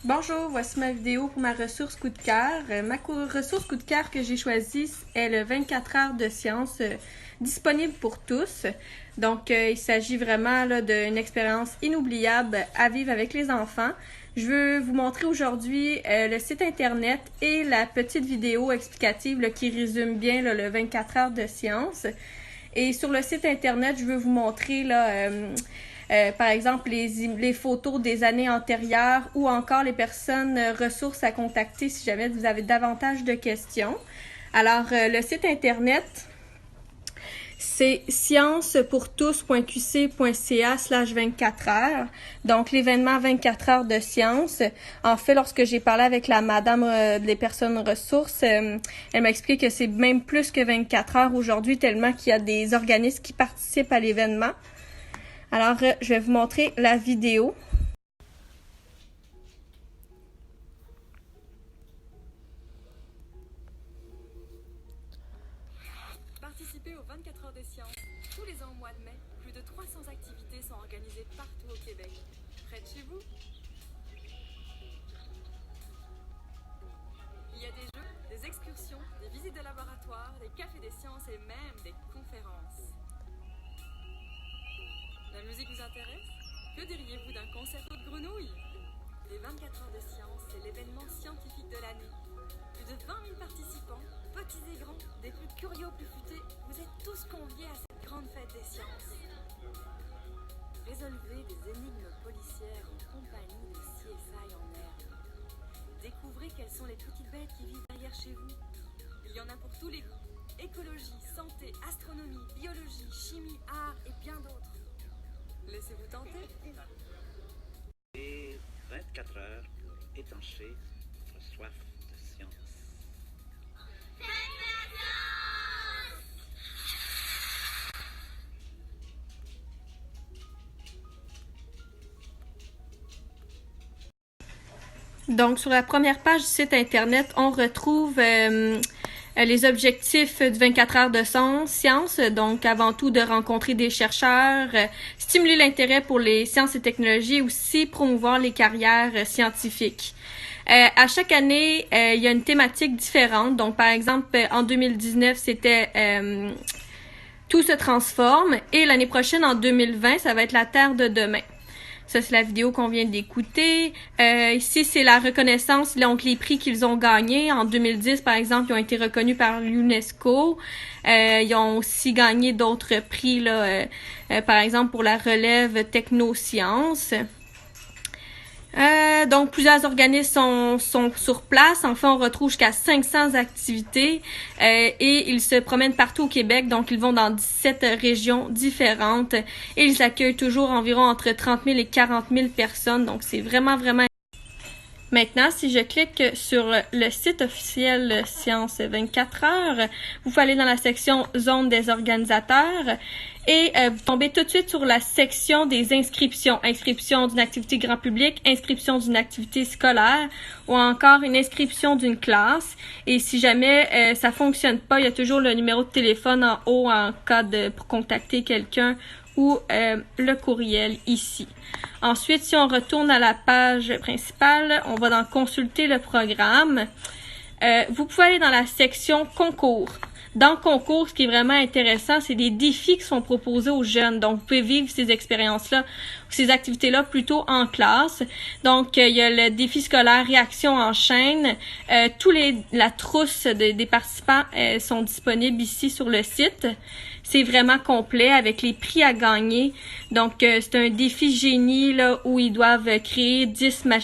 Bonjour, voici ma vidéo pour ma ressource coup de cœur. Ressource coup de cœur que j'ai choisie est le 24 heures de science disponible pour tous. Donc, il s'agit vraiment d'une expérience inoubliable à vivre avec les enfants. Je veux vous montrer aujourd'hui le site internet et la petite vidéo explicative qui résume bien le 24 heures de science. Et sur le site internet, je veux vous montrer par exemple, les photos des années antérieures ou encore les personnes ressources à contacter si jamais vous avez davantage de questions. Alors, le site internet, c'est sciencepourtous.qc.ca/24 heures. Donc, l'événement 24 heures de science. En fait, lorsque j'ai parlé avec la madame des personnes ressources, elle m'a expliqué que c'est même plus que 24 heures aujourd'hui, tellement qu'il y a des organismes qui participent à l'événement. Alors, je vais vous montrer la vidéo. Participez aux 24 heures des sciences. Tous les ans au mois de mai, plus de 300 activités sont organisées partout au Québec. Près de chez vous? Il y a des jeux, des excursions, des visites de laboratoire, des cafés des sciences et même des conférences. La musique vous intéresse? Que diriez-vous d'un concerto de grenouilles? Les 24 heures de science, c'est l'événement scientifique de l'année. Plus de 20 000 participants, petits et grands, des plus curieux aux plus futés, vous êtes tous conviés à cette grande fête des sciences. Résolvez des énigmes policières en compagnie de CSI en herbe. Découvrez quelles sont les petites bêtes qui vivent derrière chez vous. Il y en a pour tous les goûts. Écologie, santé, astronomie, biologie, chimie, art et bien d'autres. Laissez-vous tenter. Et 24 heures pour étancher votre soif de science. Donc, sur la première page du site internet, on retrouve les objectifs du 24 heures de science. Donc, avant tout, de rencontrer des chercheurs, stimuler l'intérêt pour les sciences et technologies, et aussi promouvoir les carrières scientifiques. À chaque année, il y a une thématique différente. Donc, par exemple, en 2019, c'était Tout se transforme. Et l'année prochaine, en 2020, ça va être La Terre de demain. Ça, c'est la vidéo qu'on vient d'écouter. Ici, c'est la reconnaissance, donc les prix qu'ils ont gagnés. En 2010, par exemple, ils ont été reconnus par l'UNESCO. Ils ont aussi gagné d'autres prix, par exemple, pour la relève technosciences. Donc, plusieurs organismes sont sur place. Enfin, on retrouve jusqu'à 500 activités et ils se promènent partout au Québec. Donc, ils vont dans 17 régions différentes et ils accueillent toujours environ entre 30 000 et 40 000 personnes. Donc, c'est vraiment... Maintenant, si je clique sur le site officiel Science 24 heures, vous pouvez aller dans la section Zone des organisateurs et vous tombez tout de suite sur la section des inscriptions. Inscription d'une activité grand public, inscription d'une activité scolaire ou encore une inscription d'une classe. Et si jamais ça fonctionne pas, il y a toujours le numéro de téléphone en haut en cas pour contacter quelqu'un ou le courriel ici. Ensuite, si on retourne à la page principale, on va dans consulter le programme. Vous pouvez aller dans la section concours. Dans concours, ce qui est vraiment intéressant, c'est des défis qui sont proposés aux jeunes. Donc, vous pouvez vivre ces expériences-là, ces activités-là plutôt en classe. Donc, il y a le défi scolaire réaction en chaîne. La trousse des participants sont disponibles ici sur le site. C'est vraiment complet avec les prix à gagner. Donc, c'est un défi génie où ils doivent créer 10 machines